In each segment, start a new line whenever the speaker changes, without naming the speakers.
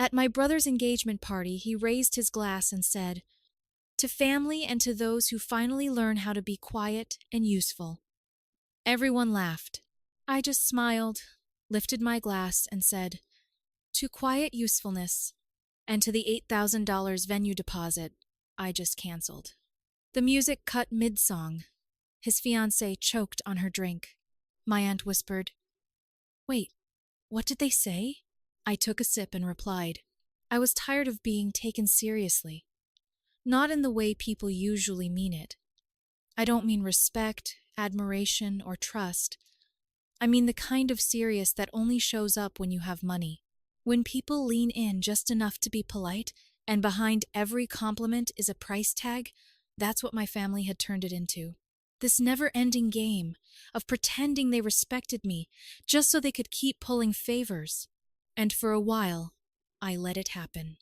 At my brother's engagement party, he raised his glass and said, "To family and to those who finally learn how to be quiet and useful." Everyone laughed. I just smiled, lifted my glass, and said, "To quiet usefulness, and to the $8,000 venue deposit I just canceled." The music cut mid-song. His fiancée choked on her drink. My aunt whispered, "Wait, what did they say?" I took a sip and replied, I was tired of being taken seriously. Not in the way people usually mean it. I don't mean respect, admiration, or trust. I mean the kind of serious that only shows up when you have money. When people lean in just enough to be polite, and behind every compliment is a price tag, that's what my family had turned it into. This never-ending game of pretending they respected me just so they could keep pulling favors. And for a while, I let it happen.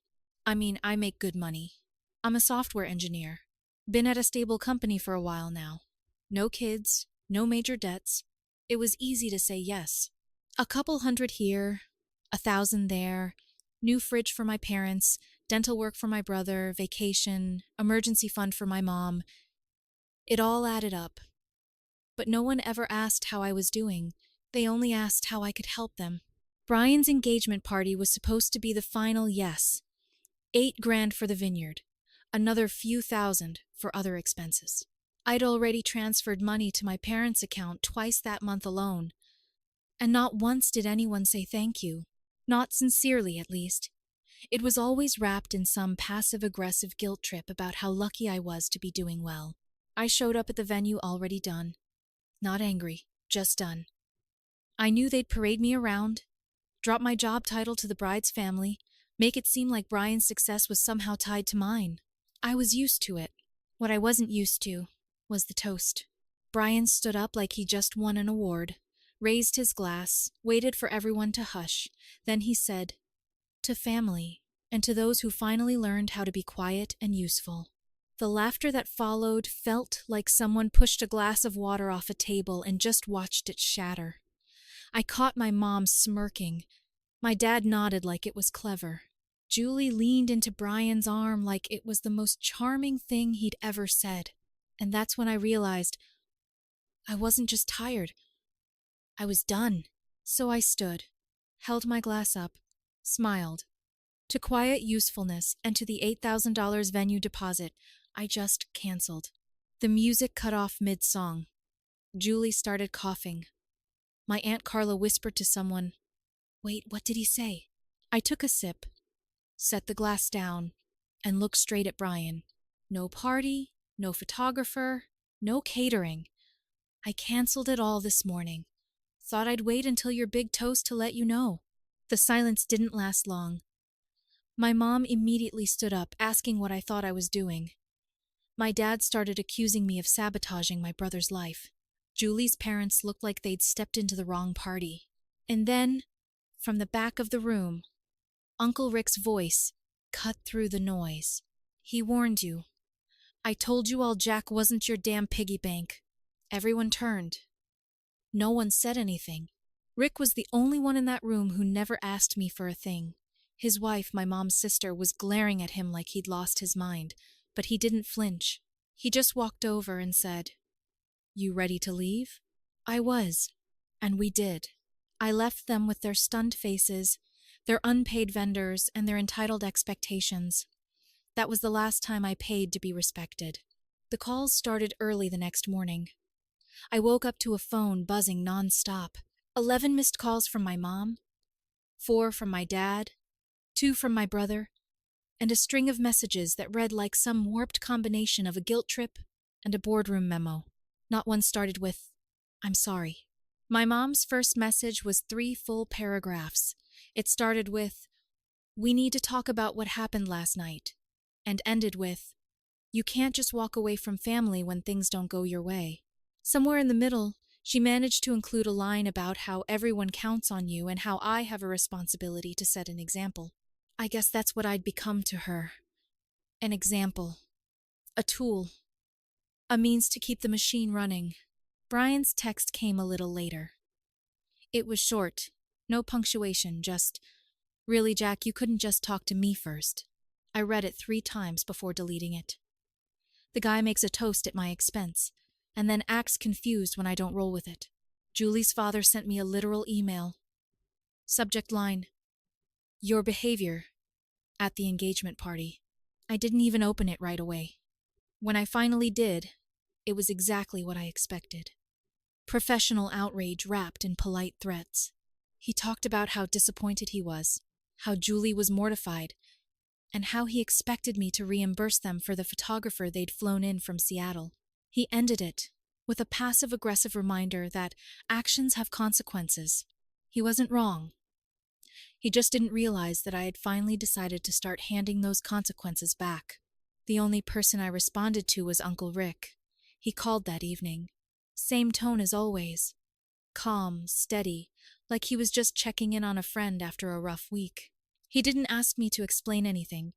I mean, I make good money. I'm a software engineer. Been at a stable company for a while now. No kids, no major debts. It was easy to say yes. A couple hundred here, 1,000 there, new fridge for my parents, dental work for my brother, vacation, emergency fund for my mom. It all added up. But no one ever asked how I was doing. They only asked how I could help them. Brian's engagement party was supposed to be the final yes. $8,000 for the vineyard. Another few thousand for other expenses. I'd already transferred money to my parents' account twice that month alone. And not once did anyone say thank you. Not sincerely, at least. It was always wrapped in some passive-aggressive guilt trip about how lucky I was to be doing well. I showed up at the venue already done. Not angry, just done. I knew they'd parade me around, drop my job title to the bride's family, make it seem like Brian's success was somehow tied to mine. I was used to it. What I wasn't used to was the toast. Brian stood up like he just won an award, raised his glass, waited for everyone to hush. Then he said, "To family, and to those who finally learned how to be quiet and useful." The laughter that followed felt like someone pushed a glass of water off a table and just watched it shatter. I caught my mom smirking. My dad nodded like it was clever. Julie leaned into Brian's arm like it was the most charming thing he'd ever said. And that's when I realized I wasn't just tired. I was done. So I stood, held my glass up, smiled. To quiet usefulness and to the $8,000 venue deposit, I just canceled. The music cut off mid-song. Julie started coughing. My Aunt Carla whispered to someone, "Wait, what did he say?" I took a sip, set the glass down, and looked straight at Brian. No party, no photographer, no catering. I canceled it all this morning. Thought I'd wait until your big toast to let you know. The silence didn't last long. My mom immediately stood up, asking what I thought I was doing. My dad started accusing me of sabotaging my brother's life. Julie's parents looked like they'd stepped into the wrong party. And then, from the back of the room, Uncle Rick's voice cut through the noise. He warned you. "I told you all Jack wasn't your damn piggy bank." Everyone turned. No one said anything. Rick was the only one in that room who never asked me for a thing. His wife, my mom's sister, was glaring at him like he'd lost his mind, but he didn't flinch. He just walked over and said, "You ready to leave?" I was, and we did. I left them with their stunned faces, their unpaid vendors, and their entitled expectations. That was the last time I paid to be respected. The calls started early the next morning. I woke up to a phone buzzing non-stop. 11 missed calls from my mom, 4 from my dad, 2 from my brother, and a string of messages that read like some warped combination of a guilt trip and a boardroom memo. Not one started with, "I'm sorry." My mom's first message was 3 full paragraphs. It started with, "We need to talk about what happened last night," and ended with, "You can't just walk away from family when things don't go your way." Somewhere in the middle, she managed to include a line about how everyone counts on you and how I have a responsibility to set an example. I guess that's what I'd become to her. An example. A tool. A means to keep the machine running. Brian's text came a little later. It was short, no punctuation, just, Really, Jack, you couldn't just talk to me first. I read it 3 times before deleting it. The guy makes a toast at my expense, and then acts confused when I don't roll with it. Julie's father sent me a literal email. Subject line, "Your behavior at the engagement party." I didn't even open it right away. When I finally did, it was exactly what I expected. Professional outrage wrapped in polite threats. He talked about how disappointed he was, how Julie was mortified, and how he expected me to reimburse them for the photographer they'd flown in from Seattle. He ended it with a passive-aggressive reminder that actions have consequences. He wasn't wrong. He just didn't realize that I had finally decided to start handing those consequences back. The only person I responded to was Uncle Rick. He called that evening. Same tone as always. Calm, steady, like he was just checking in on a friend after a rough week. He didn't ask me to explain anything.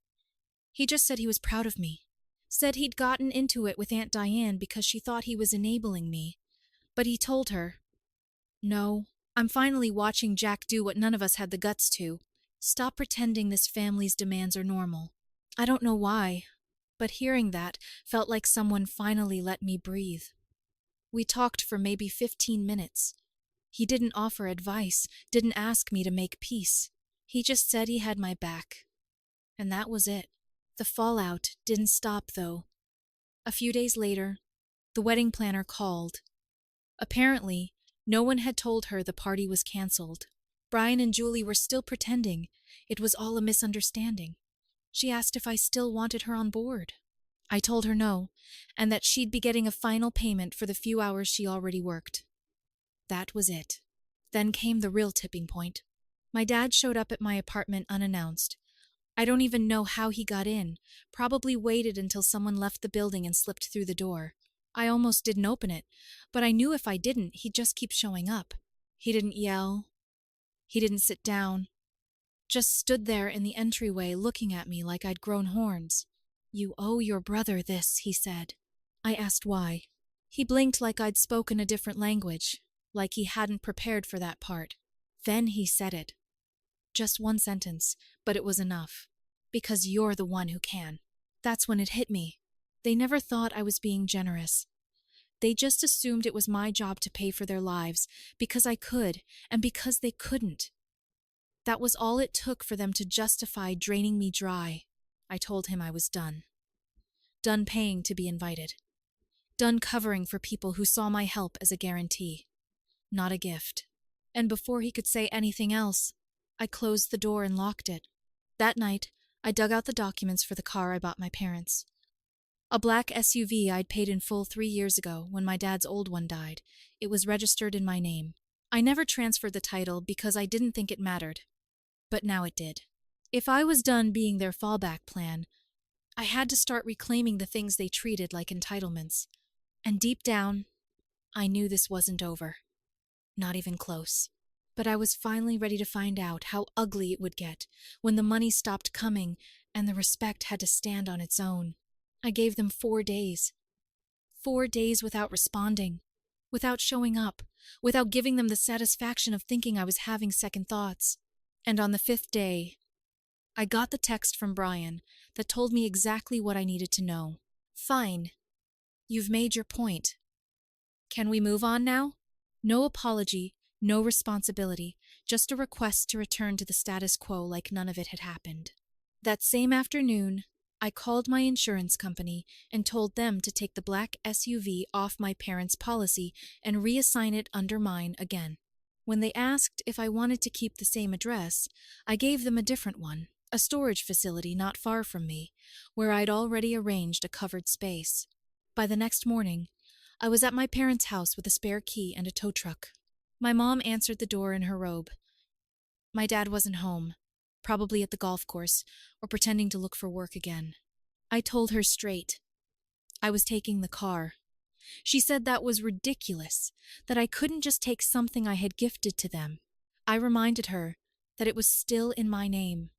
He just said he was proud of me. Said he'd gotten into it with Aunt Diane because she thought he was enabling me. But he told her, "No, I'm finally watching Jack do what none of us had the guts to. Stop pretending this family's demands are normal." I don't know why, but hearing that felt like someone finally let me breathe. We talked for maybe 15 minutes. He didn't offer advice, didn't ask me to make peace. He just said he had my back. And that was it. The fallout didn't stop, though. A few days later, the wedding planner called. Apparently, no one had told her the party was canceled. Brian and Julie were still pretending it was all a misunderstanding. She asked if I still wanted her on board. I told her no, and that she'd be getting a final payment for the few hours she already worked. That was it. Then came the real tipping point. My dad showed up at my apartment unannounced. I don't even know how he got in, probably waited until someone left the building and slipped through the door. I almost didn't open it, but I knew if I didn't, he'd just keep showing up. He didn't yell. He didn't sit down. Just stood there in the entryway looking at me like I'd grown horns. "You owe your brother this," he said. I asked why. He blinked like I'd spoken a different language, like he hadn't prepared for that part. Then he said it. Just one sentence, but it was enough. "Because you're the one who can." That's when it hit me. They never thought I was being generous. They just assumed it was my job to pay for their lives, because I could, and because they couldn't. That was all it took for them to justify draining me dry. I told him I was done. Done paying to be invited. Done covering for people who saw my help as a guarantee, not a gift. And before he could say anything else, I closed the door and locked it. That night, I dug out the documents for the car I bought my parents. A black SUV I'd paid in full 3 years ago when my dad's old one died. It was registered in my name. I never transferred the title because I didn't think it mattered. But now it did. If I was done being their fallback plan, I had to start reclaiming the things they treated like entitlements. And deep down, I knew this wasn't over. Not even close. But I was finally ready to find out how ugly it would get when the money stopped coming and the respect had to stand on its own. I gave them 4 days. 4 days without responding, without showing up, without giving them the satisfaction of thinking I was having second thoughts. And on the 5th day, I got the text from Brian that told me exactly what I needed to know. "Fine. You've made your point. Can we move on now?" No apology, no responsibility, just a request to return to the status quo like none of it had happened. That same afternoon, I called my insurance company and told them to take the black SUV off my parents' policy and reassign it under mine again. When they asked if I wanted to keep the same address, I gave them a different one, a storage facility not far from me, where I'd already arranged a covered space. By the next morning, I was at my parents' house with a spare key and a tow truck. My mom answered the door in her robe. My dad wasn't home, probably at the golf course or pretending to look for work again. I told her straight. I was taking the car. She said that was ridiculous, that I couldn't just take something I had gifted to them. I reminded her that it was still in my name,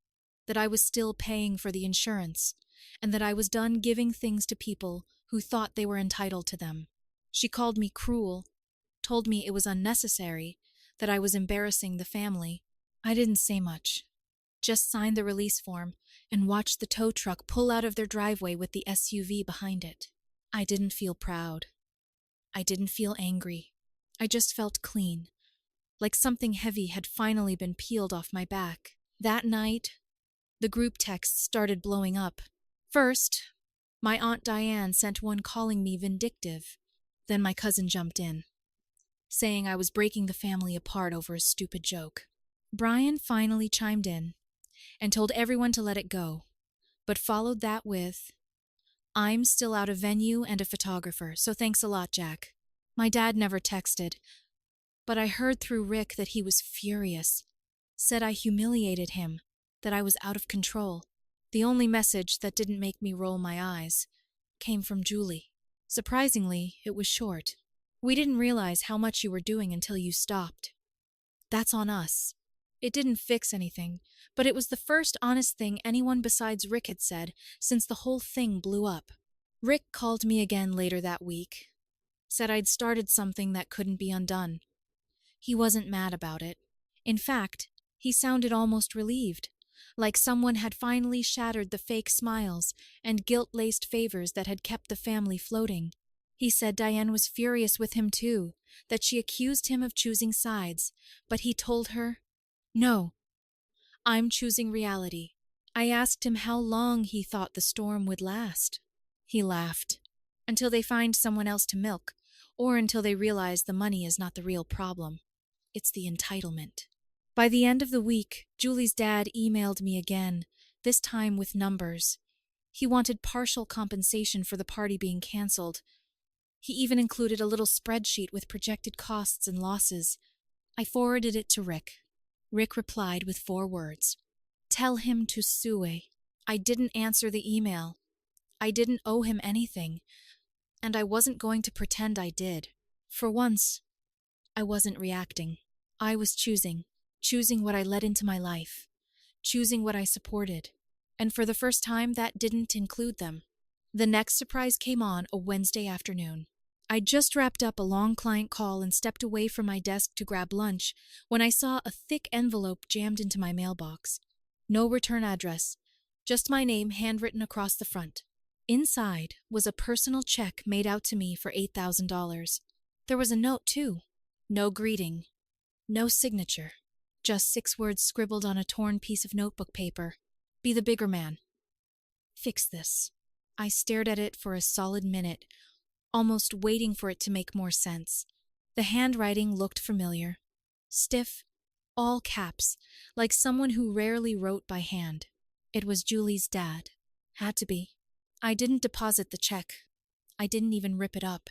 that I was still paying for the insurance, and that I was done giving things to people who thought they were entitled to them. She called me cruel, told me it was unnecessary, that I was embarrassing the family. I didn't say much, just signed the release form, and watched the tow truck pull out of their driveway with the SUV behind it. I didn't feel proud. I didn't feel angry. I just felt clean, like something heavy had finally been peeled off my back. That night, the group texts started blowing up. First, my Aunt Diane sent one calling me vindictive. Then my cousin jumped in, saying I was breaking the family apart over a stupid joke. Brian finally chimed in and told everyone to let it go, but followed that with, "I'm still out of venue and a photographer, so thanks a lot, Jack." My dad never texted, but I heard through Rick that he was furious, said I humiliated him, that I was out of control. The only message that didn't make me roll my eyes came from Julie. Surprisingly, it was short. "We didn't realize how much you were doing until you stopped. That's on us." It didn't fix anything, but it was the first honest thing anyone besides Rick had said since the whole thing blew up. Rick called me again later that week, said I'd started something that couldn't be undone. He wasn't mad about it. In fact, he sounded almost relieved, like someone had finally shattered the fake smiles and guilt-laced favors that had kept the family floating. He said Diane was furious with him too, that she accused him of choosing sides, but he told her, "No, I'm choosing reality." I asked him how long he thought the storm would last. He laughed. "Until they find someone else to milk, or until they realize the money is not the real problem. It's the entitlement." By the end of the week, Julie's dad emailed me again, this time with numbers. He wanted partial compensation for the party being canceled. He even included a little spreadsheet with projected costs and losses. I forwarded it to Rick. Rick replied with 4 words. "Tell him to sue." I didn't answer the email. I didn't owe him anything, and I wasn't going to pretend I did. For once, I wasn't reacting. I was choosing what I let into my life, choosing what I supported, and for the first time that didn't include them. The next surprise came on a Wednesday afternoon. I just wrapped up a long client call and stepped away from my desk to grab lunch when I saw a thick envelope jammed into my mailbox. No return address, just my name handwritten across the front. Inside was a personal check made out to me for $8,000. There was a note, too. No greeting, no signature, just 6 words scribbled on a torn piece of notebook paper. "Be the bigger man. Fix this." I stared at it for a solid minute, almost waiting for it to make more sense. The handwriting looked familiar. Stiff, all caps, like someone who rarely wrote by hand. It was Julie's dad. Had to be. I didn't deposit the check. I didn't even rip it up.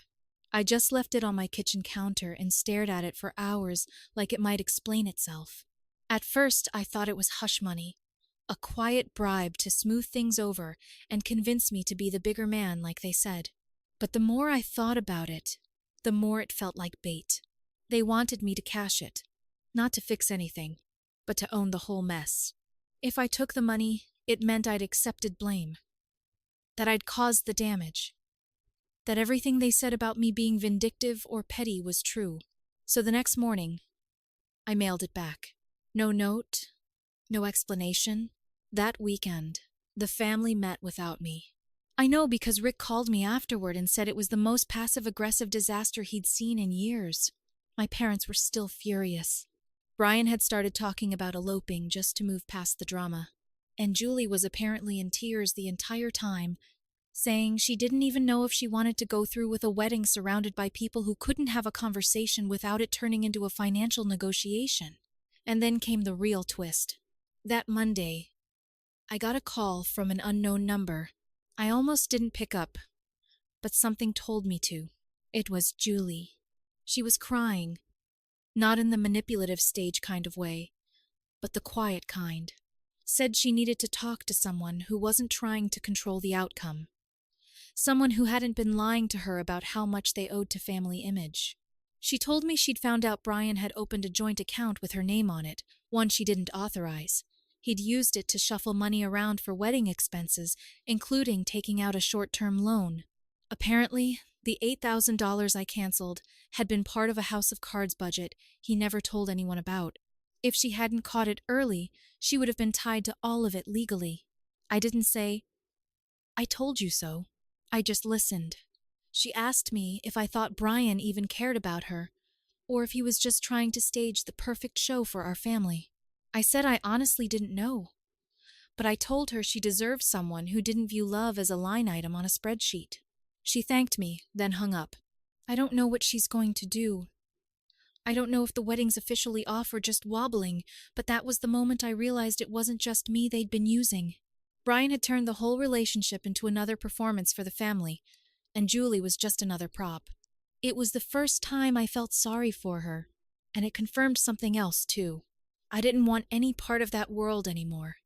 I just left it on my kitchen counter and stared at it for hours like it might explain itself. At first, I thought it was hush money, a quiet bribe to smooth things over and convince me to be the bigger man like they said. But the more I thought about it, the more it felt like bait. They wanted me to cash it, not to fix anything, but to own the whole mess. If I took the money, it meant I'd accepted blame, that I'd caused the damage, that everything they said about me being vindictive or petty was true. So the next morning, I mailed it back. No note, no explanation. That weekend, the family met without me. I know because Rick called me afterward and said it was the most passive-aggressive disaster he'd seen in years. My parents were still furious. Brian had started talking about eloping just to move past the drama, and Julie was apparently in tears the entire time, saying she didn't even know if she wanted to go through with a wedding surrounded by people who couldn't have a conversation without it turning into a financial negotiation. And then came the real twist. That Monday, I got a call from an unknown number. I almost didn't pick up, but something told me to. It was Julie. She was crying, not in the manipulative stage kind of way, but the quiet kind. Said she needed to talk to someone who wasn't trying to control the outcome. Someone who hadn't been lying to her about how much they owed to family image. She told me she'd found out Brian had opened a joint account with her name on it, one she didn't authorize. He'd used it to shuffle money around for wedding expenses, including taking out a short-term loan. Apparently, the $8,000 I canceled had been part of a House of Cards budget he never told anyone about. If she hadn't caught it early, she would have been tied to all of it legally. I didn't say, "I told you so." I just listened. She asked me if I thought Brian even cared about her, or if he was just trying to stage the perfect show for our family. I said I honestly didn't know, but I told her she deserved someone who didn't view love as a line item on a spreadsheet. She thanked me, then hung up. I don't know what she's going to do. I don't know if the wedding's officially off or just wobbling, but that was the moment I realized it wasn't just me they'd been using. Brian had turned the whole relationship into another performance for the family, and Julie was just another prop. It was the first time I felt sorry for her, and it confirmed something else, too. I didn't want any part of that world anymore.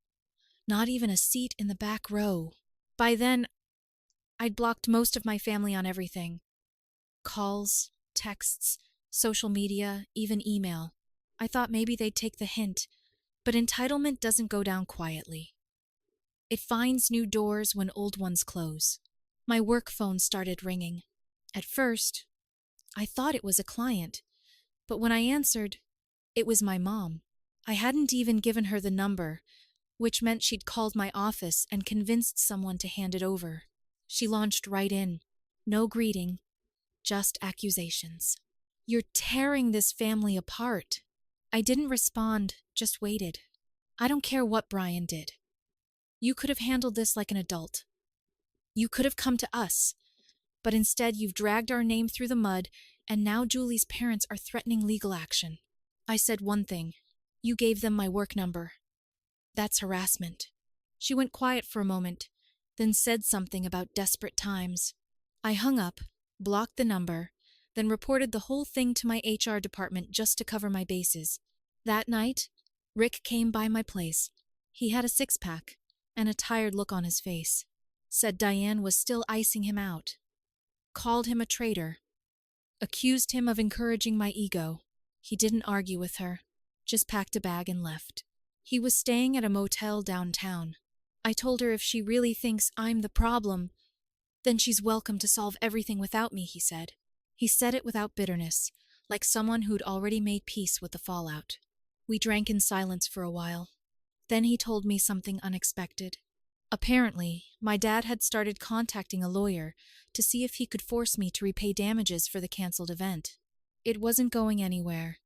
Not even a seat in the back row. By then, I'd blocked most of my family on everything. Calls, texts, social media, even email. I thought maybe they'd take the hint, but entitlement doesn't go down quietly. It finds new doors when old ones close. My work phone started ringing. At first, I thought it was a client, but when I answered, it was my mom. I hadn't even given her the number, which meant she'd called my office and convinced someone to hand it over. She launched right in. No greeting, just accusations. "You're tearing this family apart." I didn't respond, just waited. "I don't care what Brian did. You could have handled this like an adult. You could have come to us, but instead you've dragged our name through the mud, and now Julie's parents are threatening legal action." I said one thing. "You gave them my work number. That's harassment." She went quiet for a moment, then said something about desperate times. I hung up, blocked the number, then reported the whole thing to my HR department just to cover my bases. That night, Rick came by my place. He had a six-pack and a tired look on his face. Said Diane was still icing him out. Called him a traitor. Accused him of encouraging my ego. He didn't argue with her, just packed a bag and left. He was staying at a motel downtown. I told her if she really thinks I'm the problem, then she's welcome to solve everything without me, he said. He said it without bitterness, like someone who'd already made peace with the fallout. We drank in silence for a while. Then he told me something unexpected. Apparently, my dad had started contacting a lawyer to see if he could force me to repay damages for the canceled event. It wasn't going anywhere.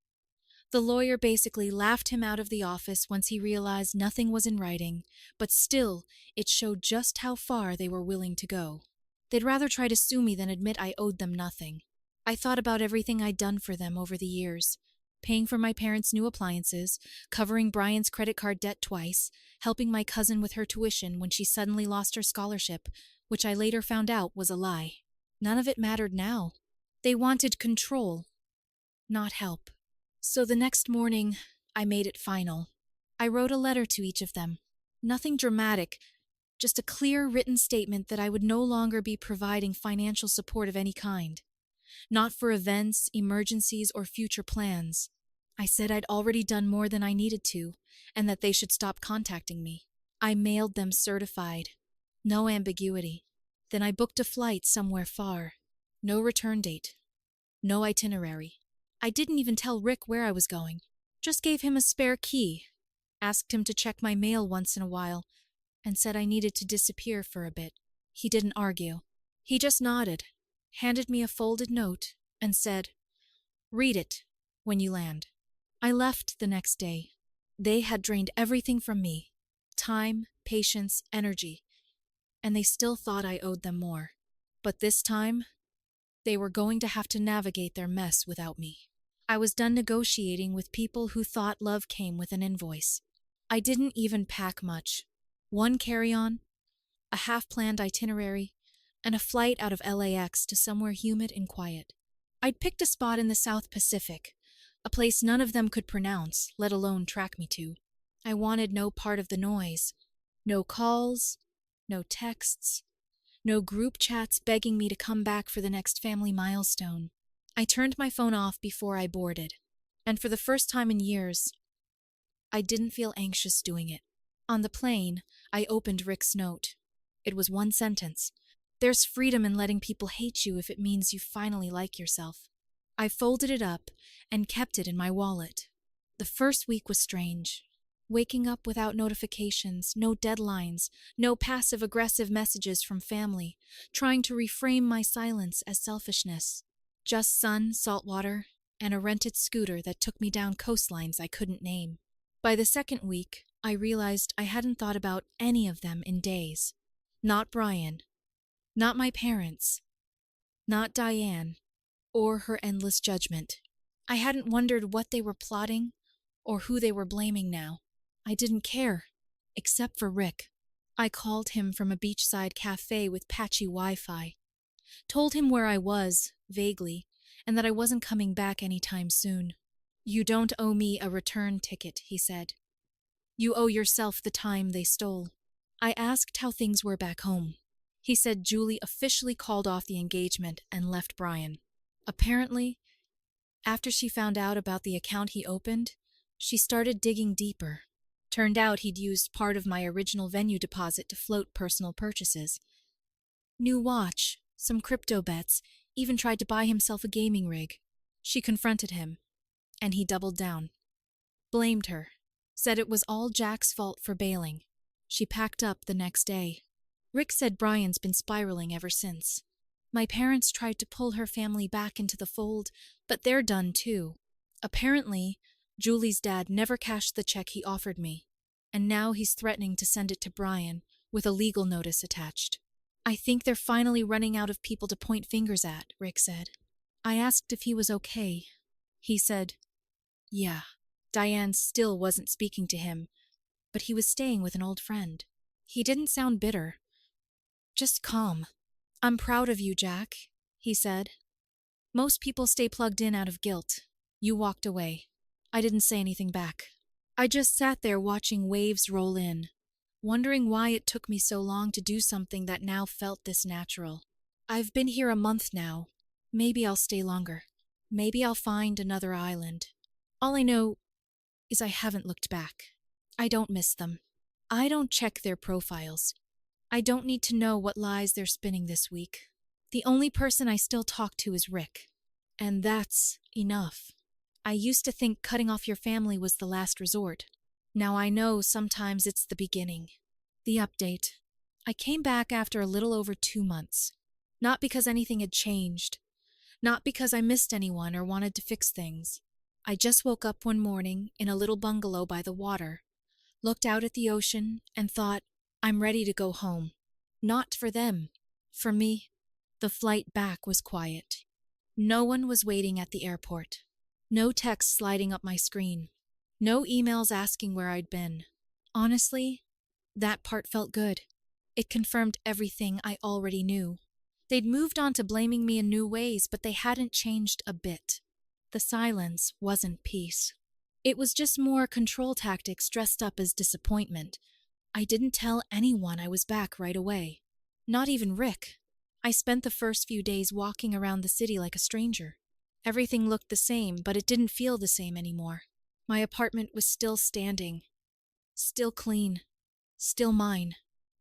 The lawyer basically laughed him out of the office once he realized nothing was in writing, but still, it showed just how far they were willing to go. They'd rather try to sue me than admit I owed them nothing. I thought about everything I'd done for them over the years. Paying for my parents' new appliances, covering Brian's credit card debt twice, helping my cousin with her tuition when she suddenly lost her scholarship, which I later found out was a lie. None of it mattered now. They wanted control, not help. So the next morning, I made it final. I wrote a letter to each of them. Nothing dramatic, just a clear written statement that I would no longer be providing financial support of any kind. Not for events, emergencies, or future plans. I said I'd already done more than I needed to, and that they should stop contacting me. I mailed them certified. No ambiguity. Then I booked a flight somewhere far. No return date. No itinerary. I didn't even tell Rick where I was going. Just gave him a spare key. Asked him to check my mail once in a while, and said I needed to disappear for a bit. He didn't argue. He just nodded, handed me a folded note, and said, "Read it when you land." I left the next day. They had drained everything from me. Time, patience, energy. And they still thought I owed them more. But this time, they were going to have to navigate their mess without me. I was done negotiating with people who thought love came with an invoice. I didn't even pack much. One carry-on, a half-planned itinerary, and a flight out of LAX to somewhere humid and quiet. I'd picked a spot in the South Pacific, a place none of them could pronounce, let alone track me to. I wanted no part of the noise. No calls, no texts, no group chats begging me to come back for the next family milestone. I turned my phone off before I boarded, and for the first time in years, I didn't feel anxious doing it. On the plane, I opened Rick's note. It was one sentence. "There's freedom in letting people hate you if it means you finally like yourself." I folded it up and kept it in my wallet. The first week was strange. Waking up without notifications, no deadlines, no passive-aggressive messages from family, trying to reframe my silence as selfishness. Just sun, salt water, and a rented scooter that took me down coastlines I couldn't name. By the second week, I realized I hadn't thought about any of them in days. Not Brian, not my parents, not Diane, or her endless judgment. I hadn't wondered what they were plotting or who they were blaming now. I didn't care, except for Rick. I called him from a beachside cafe with patchy Wi-Fi. Told him where I was, vaguely, and that I wasn't coming back anytime soon. "You don't owe me a return ticket," he said. "You owe yourself the time they stole." I asked how things were back home. He said Julie officially called off the engagement and left Brian. Apparently, after she found out about the account he opened, she started digging deeper. Turned out he'd used part of my original venue deposit to float personal purchases. New watch, some crypto bets, even tried to buy himself a gaming rig. She confronted him, and he doubled down. Blamed her. Said it was all Jack's fault for bailing. She packed up the next day. Rick said Brian's been spiraling ever since. My parents tried to pull her family back into the fold, but they're done too. Apparently, Julie's dad never cashed the check he offered me, and now he's threatening to send it to Brian with a legal notice attached. "I think they're finally running out of people to point fingers at," Rick said. I asked if he was okay. He said, yeah. Diane still wasn't speaking to him, but he was staying with an old friend. He didn't sound bitter, just calm. "I'm proud of you, Jack," he said. "Most people stay plugged in out of guilt. You walked away." I didn't say anything back. I just sat there watching waves roll in, wondering why it took me so long to do something that now felt this natural. I've been here a month now. Maybe I'll stay longer. Maybe I'll find another island. All I know is I haven't looked back. I don't miss them. I don't check their profiles. I don't need to know what lies they're spinning this week. The only person I still talk to is Rick. And that's enough. I used to think cutting off your family was the last resort. Now I know sometimes it's the beginning. The update. I came back after a little over 2 months. Not because anything had changed. Not because I missed anyone or wanted to fix things. I just woke up one morning in a little bungalow by the water, looked out at the ocean, and thought, I'm ready to go home. Not for them. For me. The flight back was quiet. No one was waiting at the airport. No texts sliding up my screen. No emails asking where I'd been. Honestly, that part felt good. It confirmed everything I already knew. They'd moved on to blaming me in new ways, but they hadn't changed a bit. The silence wasn't peace. It was just more control tactics dressed up as disappointment. I didn't tell anyone I was back right away. Not even Rick. I spent the first few days walking around the city like a stranger. Everything looked the same, but it didn't feel the same anymore. My apartment was still standing. Still clean. Still mine.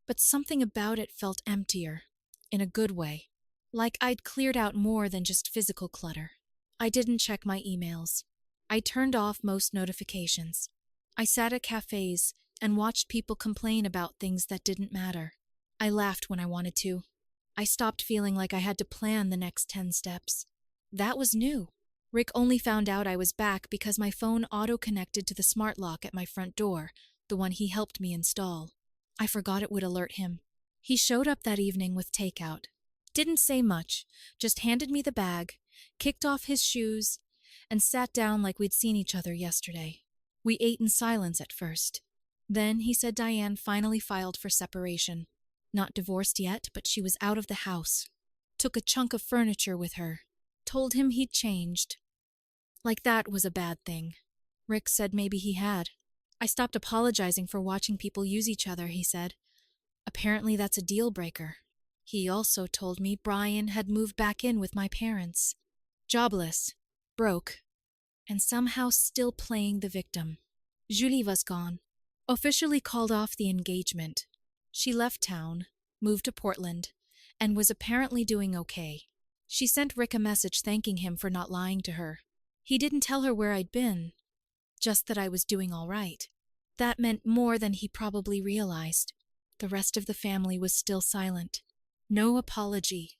But something about it felt emptier. In a good way. Like I'd cleared out more than just physical clutter. I didn't check my emails. I turned off most notifications. I sat at cafes and watched people complain about things that didn't matter. I laughed when I wanted to. I stopped feeling like I had to plan the next 10 steps. That was new. Rick only found out I was back because my phone auto-connected to the smart lock at my front door, the one he helped me install. I forgot it would alert him. He showed up that evening with takeout. Didn't say much, just handed me the bag, kicked off his shoes, and sat down like we'd seen each other yesterday. We ate in silence at first. Then he said Diane finally filed for separation. Not divorced yet, but she was out of the house. Took a chunk of furniture with her. Told him he'd changed. Like that was a bad thing. Rick said maybe he had. I stopped apologizing for watching people use each other, he said. Apparently that's a deal breaker. He also told me Brian had moved back in with my parents. Jobless, broke, and somehow still playing the victim. Julie was gone. Officially called off the engagement. She left town, moved to Portland, and was apparently doing okay. She sent Rick a message thanking him for not lying to her. He didn't tell her where I'd been. just that I was doing all right. That meant more than he probably realized. The rest of the family was still silent. No apology,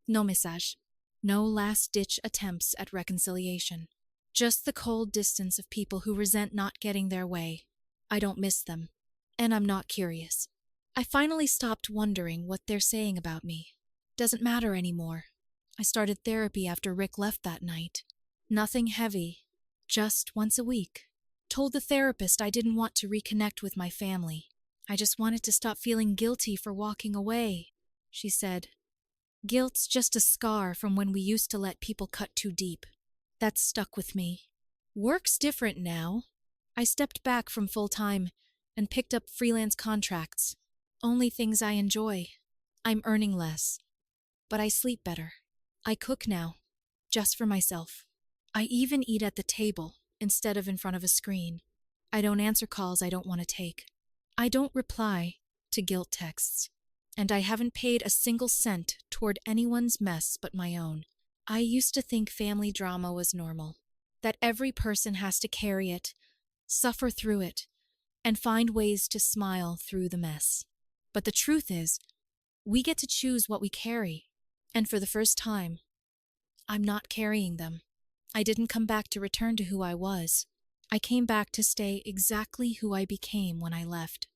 no message, no last-ditch attempts at reconciliation. Just the cold distance of people who resent not getting their way. I don't miss them, and I'm not curious. I finally stopped wondering what they're saying about me. Doesn't matter anymore. I started therapy after Rick left that night. Nothing heavy, just once a week. Told the therapist I didn't want to reconnect with my family. I just wanted to stop feeling guilty for walking away, she said. Guilt's just a scar from when we used to let people cut too deep. That's stuck with me. Work's different now. I stepped back from full-time and picked up freelance contracts. Only things I enjoy. I'm earning less, but I sleep better. I cook now, just for myself. I even eat at the table instead of in front of a screen. I don't answer calls I don't want to take. I don't reply to guilt texts. And I haven't paid a single cent toward anyone's mess but my own. I used to think family drama was normal, that every person has to carry it, suffer through it, and find ways to smile through the mess. But the truth is, we get to choose what we carry, and for the first time, I'm not carrying them. I didn't come back to return to who I was. I came back to stay exactly who I became when I left.